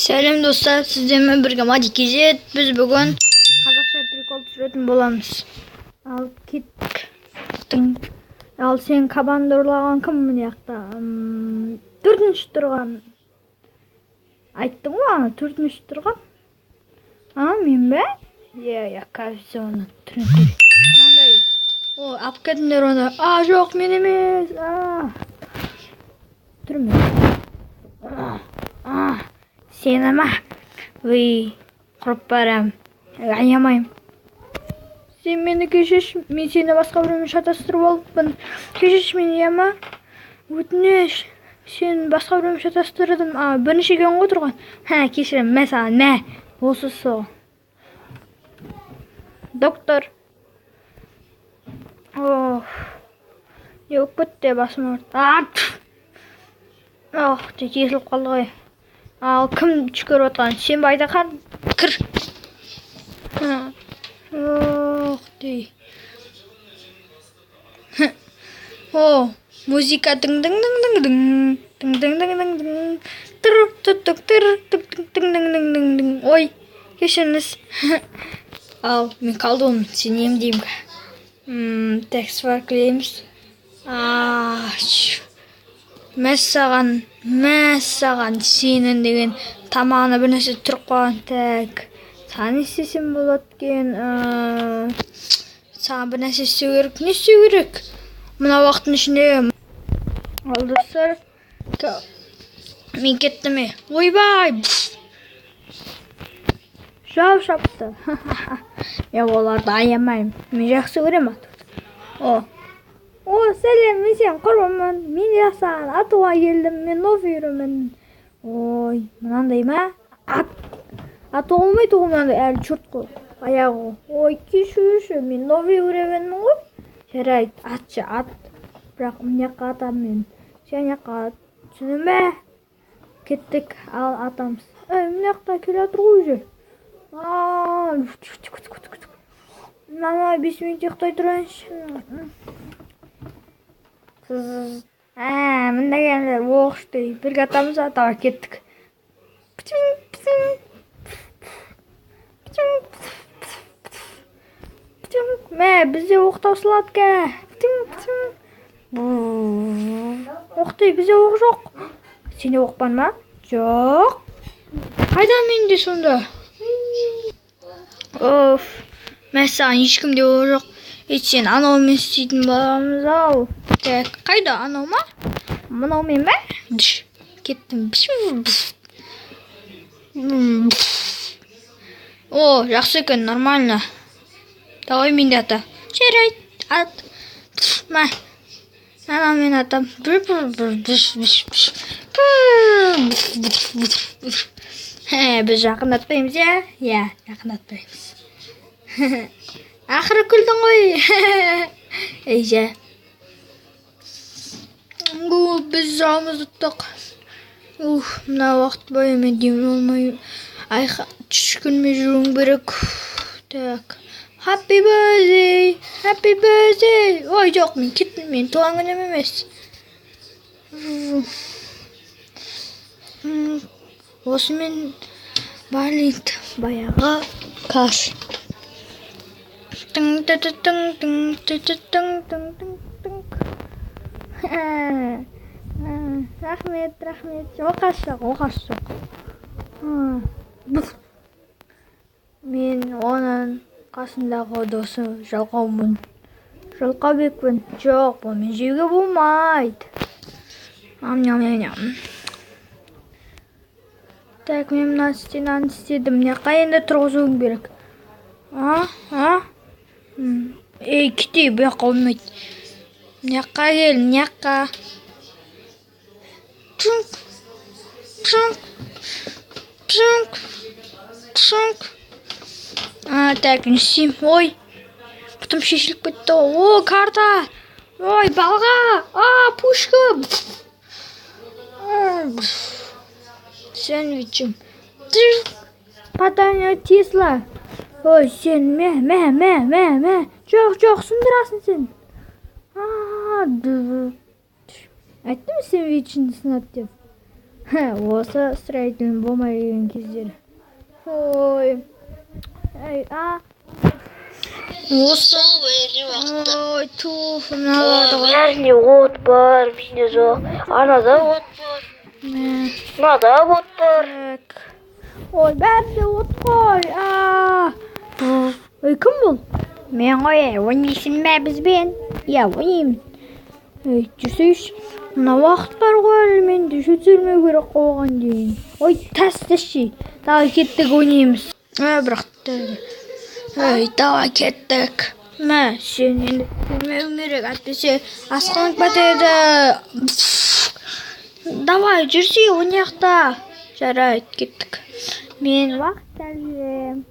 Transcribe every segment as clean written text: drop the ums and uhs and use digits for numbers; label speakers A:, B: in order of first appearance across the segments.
A: Сәлем достар, сіздермен бірге Мадик Кизет. Біз бүгін қазақша прикол түсіретін боламыз. Ал кеттік. Ал сен кабанды ұрлаған кім мына жақта? Төртінші тұрған. Айттым ғой ана, төртінші тұрған. Мен бе? Иә, кажется, оны түрін. Мынандай. Алып кетіңдер оны. Жоқ, мен емес. Түрме. Сені ма? Құрып барам. Аямайым. Сен мені кешеш, мен сені басқа біреумен шатастырып алыппын. Кешеш мені, ема? Өтініш. Сен басқа біреумен шатастырдым. Бірінші екен ғой тұрған. Кешірім, мә саған, мә. Осы сол. Доктор. Не өп кетті, басым ауырды. Тесіліп қалды ғой. Ал кім түшкеріп отқан? Сен байда кір. Дей. Музыка Ой, кешіріңіз. Ал мен қалдым, сен емдеймін. Текст бар клейміз. Мәссаған сенің деген тамағына бір нәрсе тұрып қалған. Саған не істесем болады екен? Саған бір нәрсе істеу керек. Не істеу керек? Мына уақыттың ішінде. Ал достар, мен кеттім. Ойбай! Жау шапты. Мен оларды аямаймын. Мен жақсы көремін. Сәлем, мен сен құрбымын. Мен саған атуға келдім. Мен новиюрмін. Мынандай ма? Ату олмайды ғой мынандай әлі чұрт қой. Аяғы. Кешірші, мен новиюрмін ғой. Жарайды, атшы, ат. Бірақ мына жаққа атам мен. Сен жаққа ат. Түсінің бе? Кеттік, ал атамыз. Мына жақта келе атыр ғой уже. Мама, 5 минут ұйықтай тұрайыншы. Мында келдер, оғыштай. Бірге атамыз, атаға кеттік. Бізде оқ таусылады ке. Оқтай, бізде оқ жоқ. Сенде оқ бар ма? Жоқ. Қайда менде сонда? Саған ешкімде оқ жоқ. Сен анаумен істейтін боламыз ау. Қайда, анау ма? Мынаумен бе? Кеттім. Жақсы екен, нормально. Давай мен де ата. Жарайды, ат. Анаумен атам. Біз жақындатпаймыз, иә? Жақындатпаймыз. Ақыры күлдің ғой. Біз жауымызды ұттық. Мына уақыт бойы мен демін олмай түшкінме жүруің берек. Happy birthday, happy birthday. Жоқ, мен кеттім, мен туған күнім емес. Осы мен барлинт баяғы каш. Рахмет. Оқасы жоқ. Мен оның қасындағы досы жалқаумын. Жалқабекпін. Жоқ, бұл мен жеуге болмайды. Так, мен мына стенаны істедім. Неқа енді тұрғызуым керек. Кете, бұл жаққа olmayды. Неқа кел, неқа. Так, не істеймін. Бұтым шешіліп кетті. Карта. Балға. Пушка. Сэндвичім. Падание Тесла. Сен, мә. Жоқ, сындырасың сен. Айттым сэндвичіңді сынады деп. Осы строительный болмай келген кездері. Ой. Ей, Осы. Ой, туф,
B: Бәріне от бар, бізде жоқ. Анада от бар. Мынада от бар.
A: Ой, бәрінде от қой. Ой, кім бұл? Мен ғой, ойнайсың ба бізбен? Иә, ойнаймын. Ой, жүрсейші. Мына уақыт бар ғой, мен де жүрмеу керек қойған дейін. Ой, тәсті. Давай кеттік ойнаймыз. Бірақ ой, давай кеттік. Сен енді жүрмеуің керек, әйтпесе асқанып кетеді. Давай, жүрсей ойнаяқта. Жарайды, кеттік. Мен уақыт әлгем.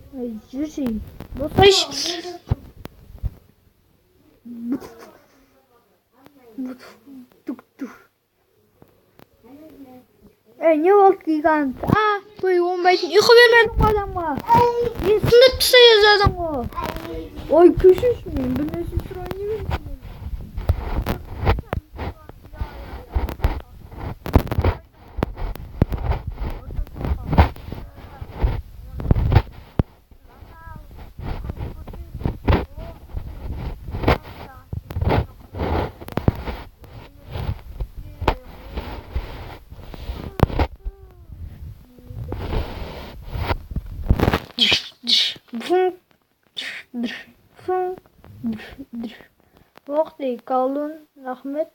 A: Жүрсей. Босайш. Не болды гигант? Ой, оңбайтын. Ұйқы бермедім адамға. Мен сындып тұса жаздым ғой. Ой, көшіш мен. Бір нәрсе сұрай не бересің? Оқтей, қалдың, рахмет.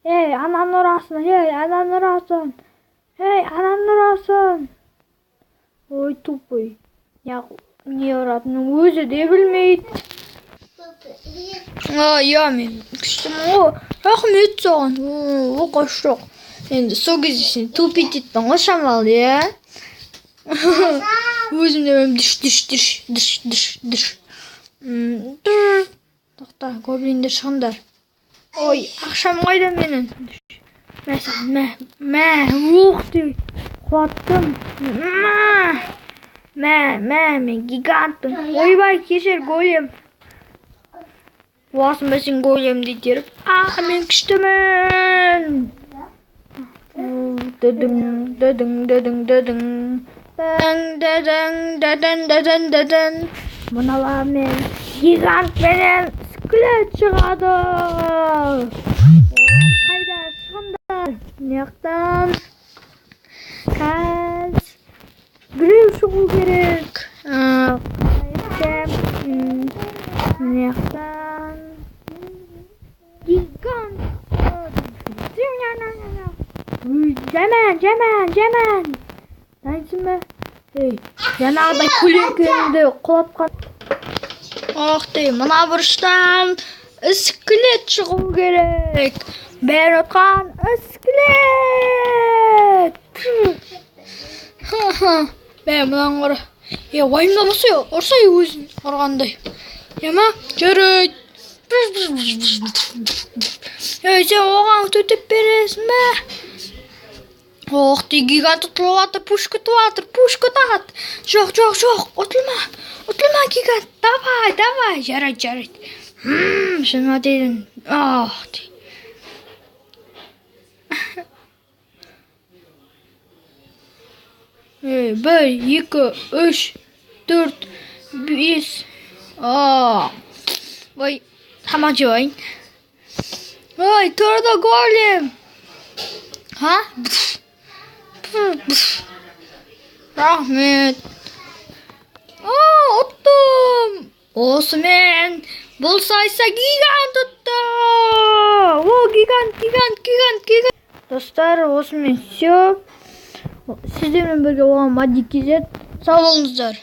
A: Ей, анан ұрасын, Ой, тупой. Не ұратының өзі де білмейді. Я мен күштім. Рахмет соған. Қош жоқ. Енді сол кезде сен тупит еттің ғой шамалы, е? Өзімде дүш. Тоқта, гоблиндер шығындар. Ой, ақшам қайда менің? Оқтай, қуаттым. Мен гиганттың. Ойбай, кешер голем. Уасын ба сен голем дейтеріп. Мен күштімін. Дадың. Мыналар мен гигант менен скелет шығады. Қайда шығындар? Мияқтан. Кәз. Біреу шығу керек. Мияқтан. Гигант. Жаман. Дайсың ба? Жаңағыдай көлеңкеңді құлатқан. Оқтай, мына бұрыштан скелет шығу керек. Бәрі отқан скелет. Мұнан қара. Уайымдамаса, ұрсай өзін ұрғандай. Ема, жүріп. Сен оған төтеп бересің бе? Оқтай, гигант ұтылып атыр, пушка атыр. Жоқ, ұтылма гигант, давай, жарайды. Шына дедің, оқтай. Бір, 2, 3, 4, 5. Ой, тамақ жауайын. Ой, тұрды голем. Рахмет. Ұттым. Осымен бұл сайса гигант ұтты. Гигант. Достар, осымен все. Сіздермен бірге оған Мадик кезет. Сау болыңыздар.